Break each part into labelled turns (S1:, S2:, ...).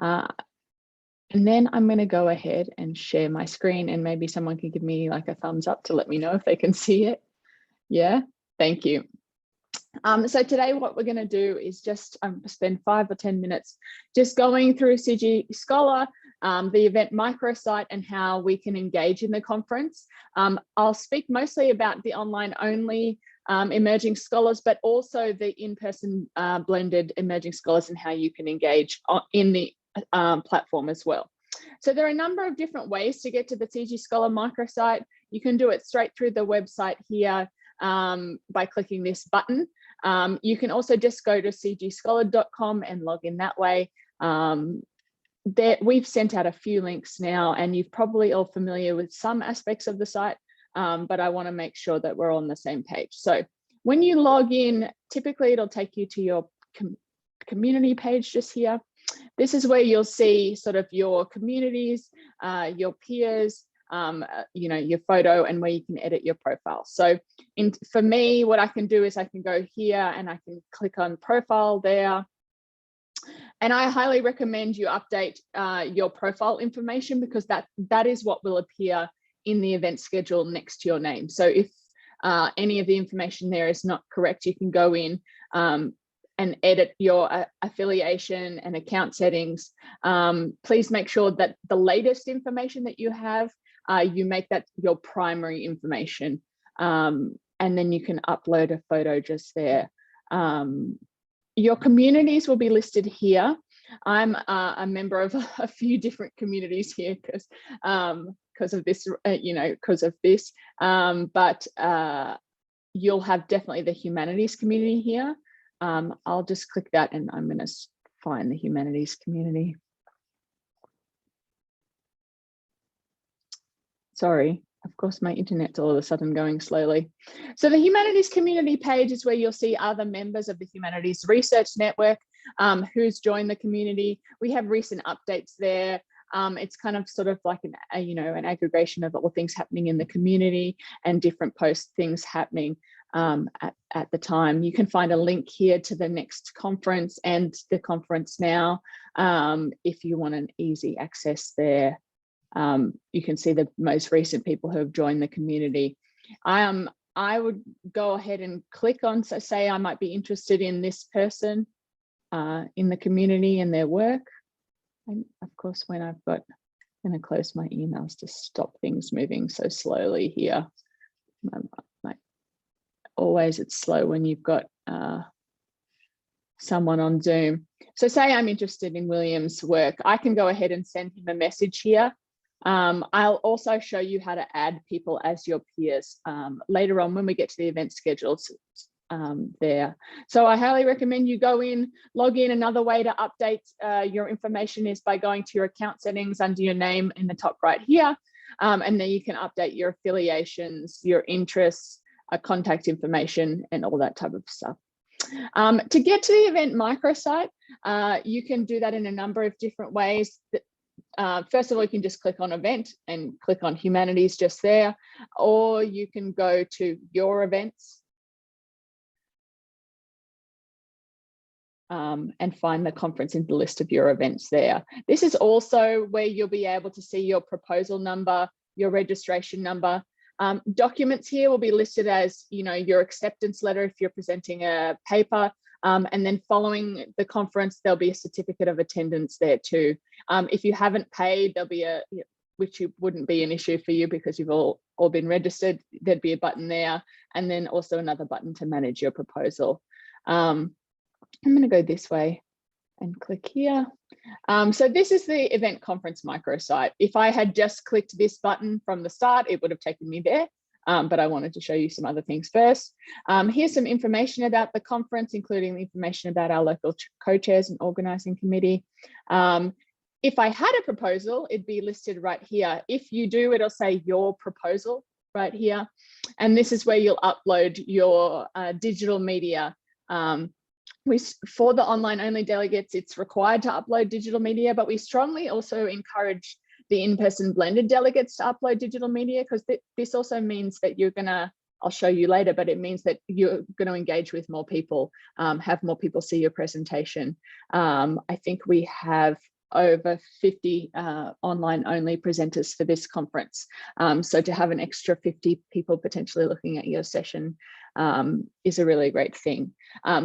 S1: And then I'm going to go ahead and share my screen, and maybe someone can give me like a thumbs up to let me know if they can see it. Yeah, thank you. So today what we're going to do is just spend 5 or 10 minutes just going through CG Scholar, the event Microsite, and how we can engage in the conference. I'll speak mostly about the online only emerging scholars, but also the in-person blended emerging scholars and how you can engage in the platform as well. So there are a number of different ways to get to the CG Scholar Microsite. You can do it straight through the website here by clicking this button. You can also just go to cgscholar.com and log in that way. We've sent out a few links now, and you're probably all familiar with some aspects of the site, but I want to make sure that we're on the same page. So when you log in, typically it'll take you to your community page just here. This is where you'll see sort of your communities, your peers, you know, your photo, and where you can edit your profile. So for me, what I can do is I can go here and I can click on profile there. And I highly recommend you update your profile information, because that is what will appear in the event schedule next to your name. So if any of the information there is not correct, you can go in and edit your affiliation and account settings. Please make sure that the latest information that you have, you make that your primary information, and then you can upload a photo just there. Your communities will be listed here. I'm a member of a few different communities here because of this, you know, because of this, but you'll have definitely the Humanities community here. I'll just click that and I'm going to find the Humanities community. Sorry, of course, my internet's all of a sudden going slowly. So the Humanities community page is where you'll see other members of the Humanities Research Network who's joined the community. We have recent updates there. It's kind of sort of like you know, an aggregation of all things happening in the community and different post things happening at the time. You can find a link here to the next conference and the conference now if you want an easy access there. You can see the most recent people who have joined the community. I would go ahead and click on, so say I might be interested in this person in the community and their work. And of course, when I'm going to close my emails to stop things moving so slowly here. Always it's slow when you've got someone on Zoom. So say I'm interested in William's work. I can go ahead and send him a message here. I'll also show you how to add people as your peers later on when we get to the event schedules there. So I highly recommend you go in, log in. Another way to update your information is by going to your account settings under your name in the top right here. And then you can update your affiliations, your interests, contact information, and all that type of stuff. To get to the event microsite, you can do that in a number of different ways. First of all, you can just click on event and click on Humanities just there, or you can go to your events and find the conference in the list of your events there. This is also where you'll be able to see your proposal number, your registration number. Documents here will be listed as, you know, your acceptance letter if you're presenting a paper, and then following the conference, there'll be a certificate of attendance there too. If you haven't paid, there'll be which wouldn't be an issue for you because you've all been registered, there'd be a button there, and then also another button to manage your proposal. I'm going to go this way and click here. So this is the event conference microsite. If I had just clicked this button from the start, it would have taken me there, but I wanted to show you some other things first. Here's some information about the conference, including the information about our local co-chairs and organizing committee. If I had a proposal, it'd be listed right here. If you do, it'll say your proposal right here. And this is where you'll upload your digital media. For the online only delegates, it's required to upload digital media, but we strongly also encourage the in-person blended delegates to upload digital media, because this also means that you're gonna, I'll show you later, but it means that you're going to engage with more people, have more people see your presentation. I think we have over 50 online only presenters for this conference. So to have an extra 50 people potentially looking at your session is a really great thing.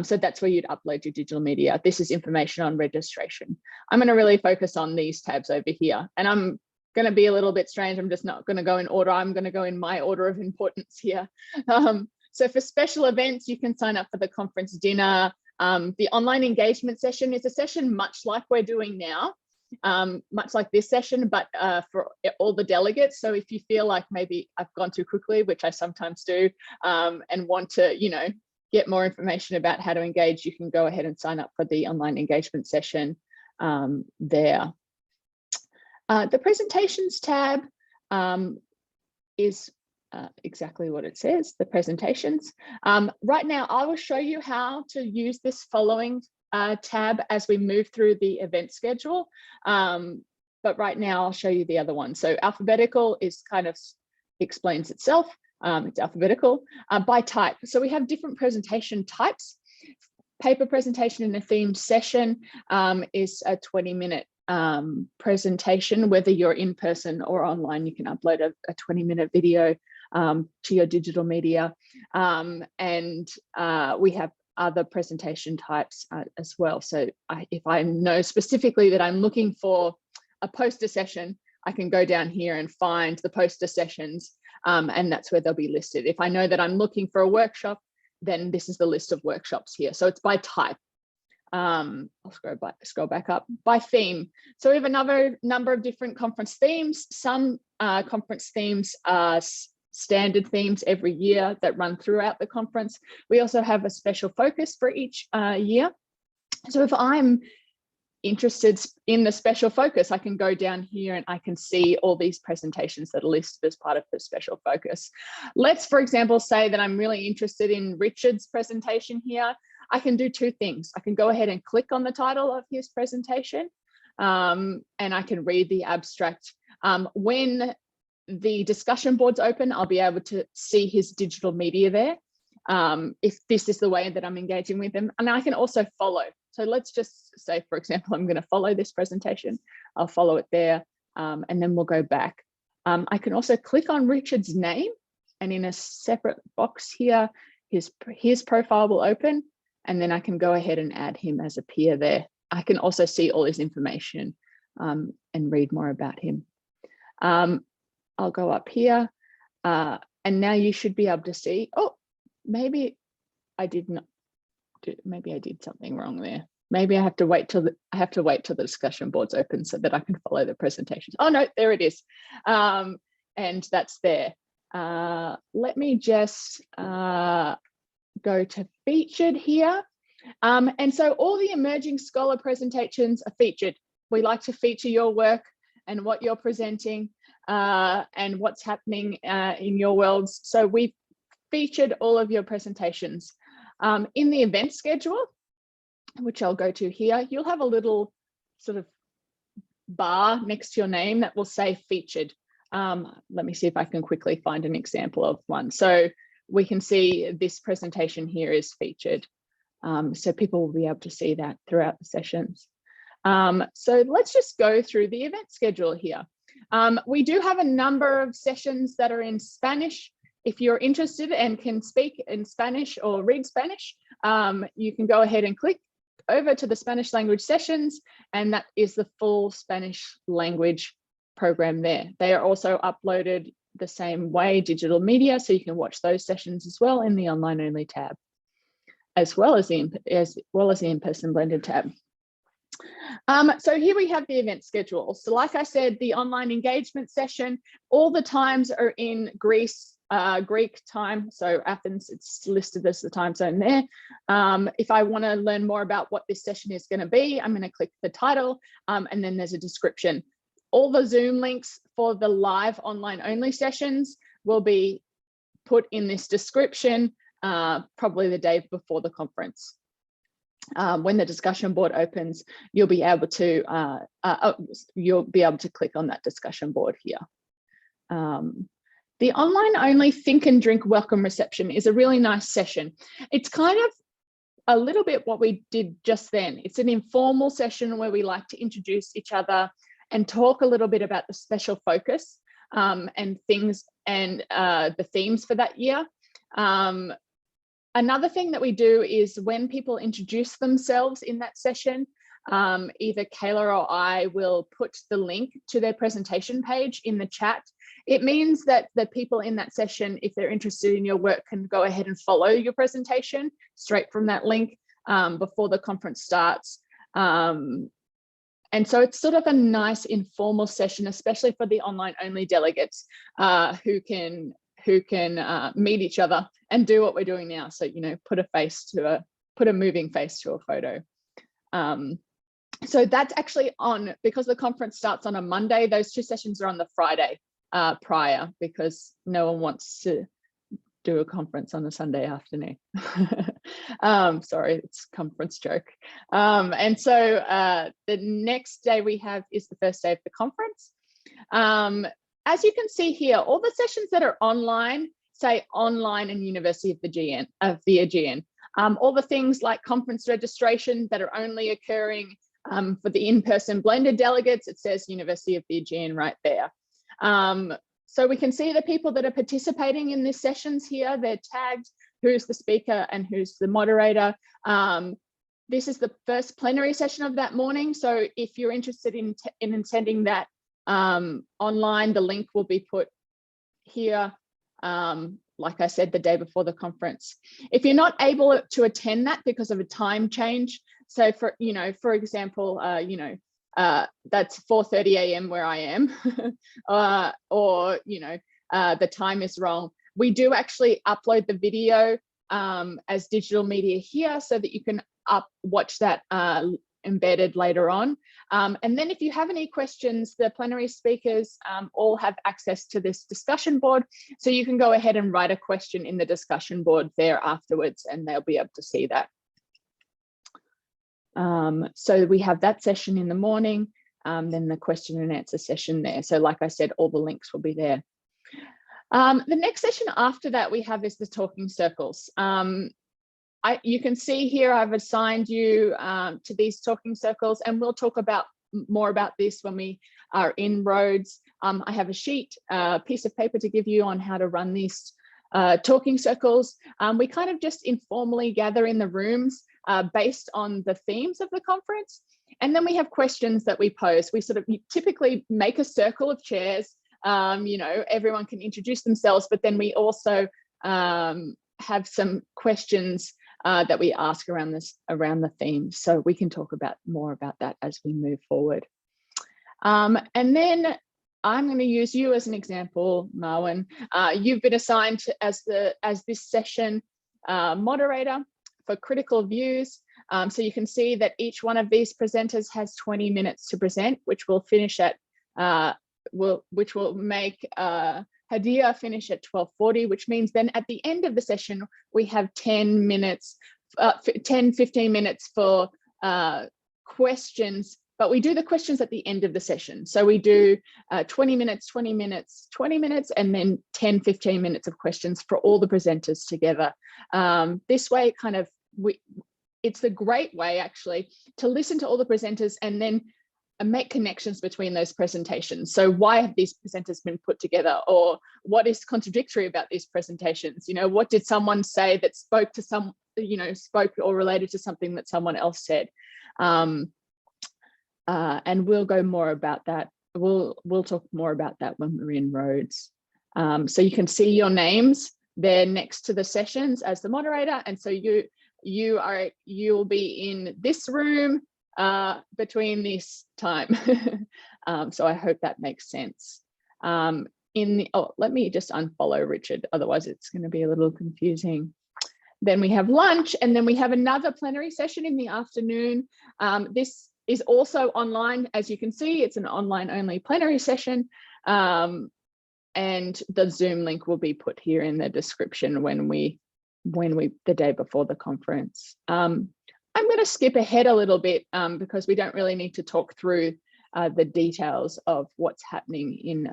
S1: So that's where you'd upload your digital media. This is information on registration. I'm going to really focus on these tabs over here, and I'm going to be a little bit strange. I'm just not going to go in order. I'm going to go in my order of importance here. So for special events, you can sign up for the conference dinner. The online engagement session is a session much like we're doing now, much like this session, but for all the delegates. So if you feel like maybe I've gone too quickly, which I sometimes do, and want to, get more information about how to engage, you can go ahead and sign up for the online engagement session there. The presentations tab is exactly what it says, the presentations. Right now, I will show you how to use this following tab as we move through the event schedule. But right now, I'll show you the other one. So alphabetical is kind of explains itself. It's alphabetical by type. So we have different presentation types. Paper presentation in a themed session is a 20-minute presentation. Whether you're in person or online, you can upload a 20-minute video to your digital media. And we have other presentation types as well. So if I know specifically that I'm looking for a poster session, I can go down here and find the poster sessions, and that's where they'll be listed. If I know that I'm looking for a workshop, then this is the list of workshops here. So it's by type. I'll scroll back up by theme. So we have another number of different conference themes. Some conference themes are standard themes every year that run throughout the conference. We also have a special focus for each year. So if I'm interested in the special focus, I can go down here and I can see all these presentations that are listed as part of the special focus. Let's, for example, say that I'm really interested in Richard's presentation here. I can do two things. I can go ahead and click on the title of his presentation, and I can read the abstract. When the discussion board's open, I'll be able to see his digital media there, if this is the way that I'm engaging with them. And I can also follow. So let's just say, for example, I'm going to follow this presentation. I'll follow it there, and then we'll go back. I can also click on Richard's name, and in a separate box here, his profile will open, and then I can go ahead and add him as a peer there. I can also see all his information and read more about him. I'll go up here, and now you should be able to see, oh, maybe I did not. Maybe I did something wrong there. Maybe I have to wait till the discussion board's open so that I can follow the presentations. Oh no, there it is, and that's there. Let me just go to featured here, and so all the emerging scholar presentations are featured. We like to feature your work and what you're presenting and what's happening in your worlds. So we've featured all of your presentations. In the event schedule, which I'll go to here, you'll have a little sort of bar next to your name that will say featured. Let me see if I can quickly find an example of one. So we can see this presentation here is featured. So people will be able to see that throughout the sessions. So let's just go through the event schedule here. We do have a number of sessions that are in Spanish. If you're interested and can speak in Spanish or read Spanish, you can go ahead and click over to the Spanish language sessions, and that is the full Spanish language program there. They are also uploaded the same way, digital media, so you can watch those sessions as well in the online only tab, as well as the in-person blended tab. So here we have the event schedule. So like I said, the online engagement session, all the times are in Greek time, so Athens, it's listed as the time zone there. If I want to learn more about what this session is going to be, I'm going to click the title, and then there's a description. All the Zoom links for the live online only sessions will be put in this description, probably the day before the conference. When the discussion board opens, you'll be able to click on that discussion board here. The online only think and drink welcome reception is a really nice session. It's kind of a little bit what we did just then. It's an informal session where we like to introduce each other and talk a little bit about the special focus and things and the themes for that year. Another thing that we do is when people introduce themselves in that session, either Kayla or I will put the link to their presentation page in the chat. It means that the people in that session, if they're interested in your work, can go ahead and follow your presentation straight from that link before the conference starts. And so it's sort of a nice informal session, especially for the online only delegates who can meet each other and do what we're doing now. So, you know, put a moving face to a photo. So that's actually on, because the conference starts on a Monday, those two sessions are on the Friday prior, because no one wants to do a conference on a Sunday afternoon. Sorry, it's a conference joke. And so the next day we have is the first day of the conference. As you can see here, all the sessions that are online say online and University of the Aegean. All the things like conference registration that are only occurring for the in-person blended delegates, it says University of the Aegean right there. So we can see the people that are participating in these sessions here. They're tagged, who's the speaker and who's the moderator. This is the first plenary session of that morning. So if you're interested in attending that online, the link will be put here. Like I said, the day before the conference. If you're not able to attend that because of a time change, so for example, that's 4:30 a.m. where I am, or the time is wrong. We do actually upload the video as digital media here, so that you can watch that embedded later on. And then if you have any questions, the plenary speakers all have access to this discussion board, so you can go ahead and write a question in the discussion board there afterwards, and they'll be able to see that. So we have that session in the morning, then the question and answer session there. So like I said, all the links will be there. The next session after that we have is the talking circles. You can see here I've assigned you to these talking circles, and we'll talk more about this when we are in Rhodes. I have a sheet, a piece of paper to give you on how to run these talking circles. We kind of just informally gather in the rooms based on the themes of the conference. And then we have questions that we pose. We typically make a circle of chairs. Everyone can introduce themselves, but then we also have some questions that we ask around the theme. So we can talk more about that as we move forward. And then I'm going to use you as an example, Marwan. You've been assigned as this session moderator for critical views. So you can see that each one of these presenters has 20 minutes to present, which will finish at which will make Hadia finish at 12:40, which means then at the end of the session, we have 10 minutes, 15 minutes for questions, but we do the questions at the end of the session. So we do 20 minutes, 20 minutes, 20 minutes, and then 10, 15 minutes of questions for all the presenters together. This way, it's a great way actually to listen to all the presenters and then make connections between those presentations. So why have these presenters been put together, or what is contradictory about these presentations? What did someone say that spoke or related to something that someone else said? And we'll go more about that. We'll talk more about that when we're in Rhodes. So you can see your names there next to the sessions as the moderator, and so you'll be in this room between this time. So I hope that makes sense. Let me just unfollow Richard, otherwise it's going to be a little confusing. Then we have lunch, and then we have another plenary session in the afternoon. This is also online. As you can see, it's an online only plenary session, and the Zoom link will be put here in the description the day before the conference. I'm going to skip ahead a little bit because we don't really need to talk through the details of what's happening in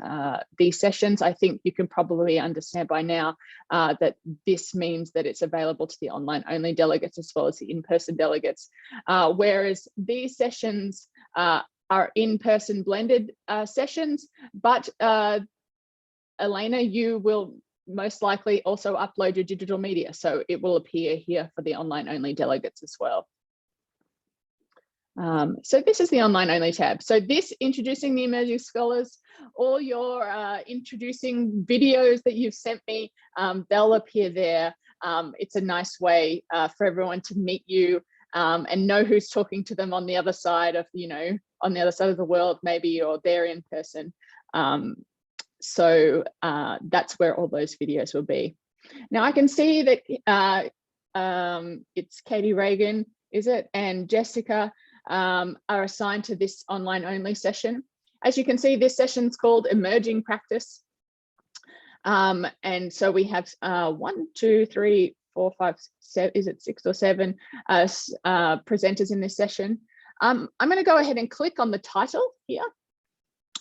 S1: these sessions. I think you can probably understand by now that this means that it's available to the online only delegates as well as the in-person delegates, whereas these sessions are in-person blended sessions, but Elena, you will most likely also upload your digital media, so it will appear here for the online only delegates as well. So this is the online only tab. So this, introducing the emerging scholars, all your introducing videos that you've sent me, they'll appear there. It's a nice way for everyone to meet you and know who's talking to them on the other side of, on the other side of the world, maybe, or they're in person. So that's where all those videos will be. Now I can see that it's Katie Reagan, is it, and Jessica are assigned to this online only session. As you can see, this session is called Emerging Practice. And so we have 1, 2, 3, 4, 5, 7, is it 6 or 7 presenters in this session. I'm going to go ahead and click on the title here.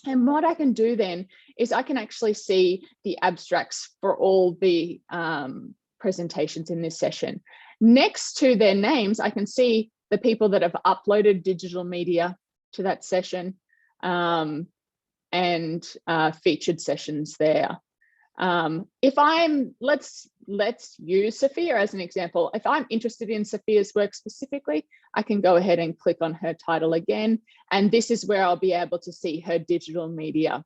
S1: And what I can do then is I can actually see the abstracts for all the presentations in this session. Next to their names, I can see the people that have uploaded digital media to that session and featured sessions there. If I'm, let's use Sophia as an example. If I'm interested in Sophia's work specifically, I can go ahead and click on her title again, and this is where I'll be able to see her digital media.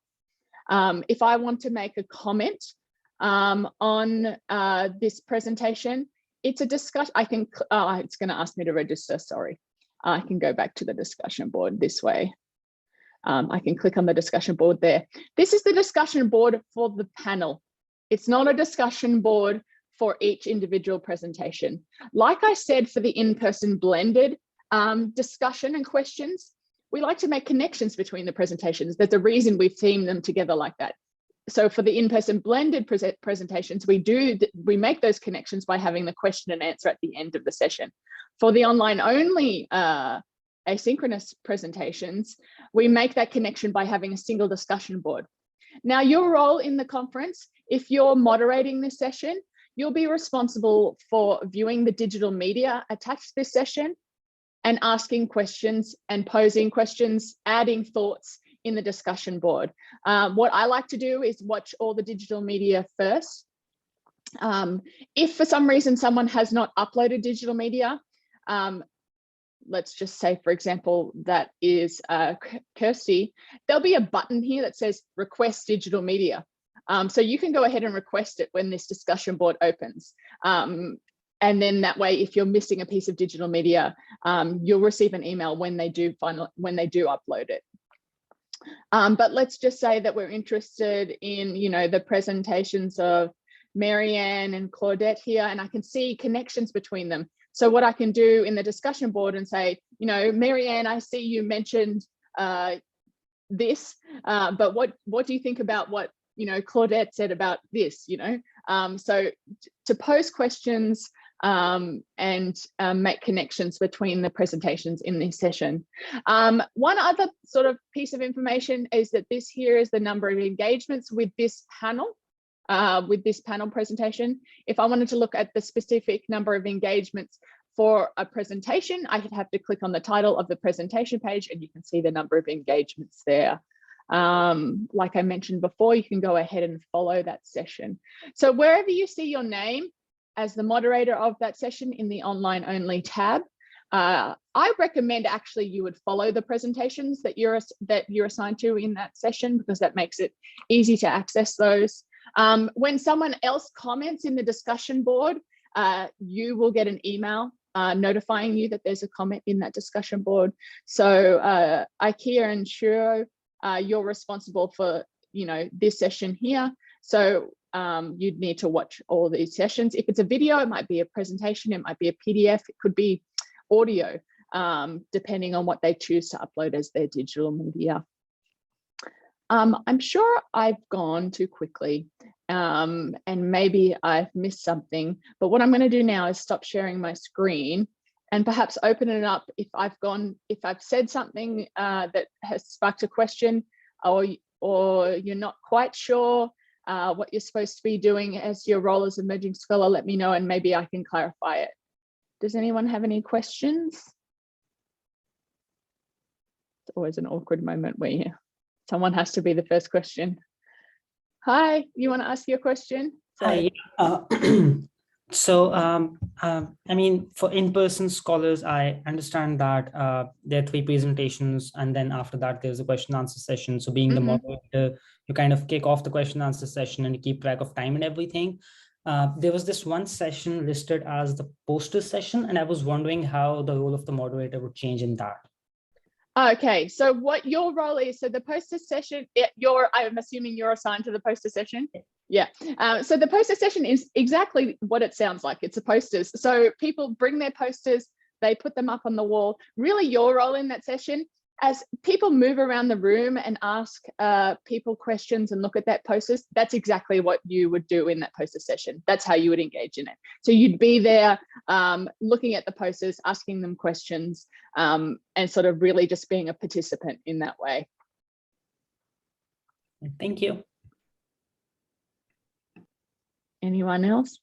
S1: If I want to make a comment on this presentation, it's a discussion. I can, it's going to ask me to register, sorry. I can go back to the discussion board this way. I can click on the discussion board there. This is the discussion board for the panel. It's not a discussion board for each individual presentation. Like I said, for the in-person blended discussion and questions, we like to make connections between the presentations. There's a reason we've themed them together like that. So for the in-person blended presentations, we make those connections by having the question and answer at the end of the session. For the online only asynchronous presentations, we make that connection by having a single discussion board. Now, your role in the conference, if you're moderating this session, you'll be responsible for viewing the digital media attached to this session and asking questions and posing questions, adding thoughts in the discussion board. What I like to do is watch all the digital media first. If for some reason someone has not uploaded digital media, let's just say, for example, that is Kirsty, there'll be a button here that says request digital media. So you can go ahead and request it when this discussion board opens. And then that way, if you're missing a piece of digital media, you'll receive an email when they do upload it. But let's just say that we're interested in, the presentations of Marianne and Claudette here, and I can see connections between them. So what I can do in the discussion board and say, Marianne, I see you mentioned this, but what do you think about what, Claudette said about this, So to pose questions and make connections between the presentations in this session. One other sort of piece of information is that this here is the number of engagements with this panel presentation. If I wanted to look at the specific number of engagements for a presentation, I would have to click on the title of the presentation page and you can see the number of engagements there. Like I mentioned before, you can go ahead and follow that session. So wherever you see your name as the moderator of that session in the online only tab, I recommend actually you would follow the presentations that you're assigned to in that session, because that makes it easy to access those. When someone else comments in the discussion board, you will get an email notifying you that there's a comment in that discussion board. So IKEA and Shuro, you're responsible for this session here. So you'd need to watch all of these sessions. If it's a video, it might be a presentation, it might be a PDF, it could be audio, depending on what they choose to upload as their digital media. I'm sure I've gone too quickly and maybe I've missed something, but what I'm going to do now is stop sharing my screen and perhaps open it up if I've said something that has sparked a question, or you're not quite sure what you're supposed to be doing as your role as emerging scholar, let me know and maybe I can clarify it. Does anyone have any questions? It's always an awkward moment where someone has to be the first question. Hi, you want to ask your question?
S2: Hi. I mean, for in-person scholars, I understand that there are 3 presentations, and then after that, there's a question and answer session. So being the moderator, you kind of kick off the question and answer session and you keep track of time and everything. There was this one session listed as the poster session, and I was wondering how the role of the moderator would change in that.
S1: Okay, so what your role is, so the poster session, I'm assuming you're assigned to the poster session? Yeah, so the poster session is exactly what it sounds like. It's a posters. So people bring their posters, they put them up on the wall. Really your role in that session, as people move around the room and ask people questions and look at that posters, that's exactly what you would do in that poster session. That's how you would engage in it. So you'd be there looking at the posters, asking them questions, and sort of really just being a participant in that way.
S2: Thank you.
S1: Anyone else?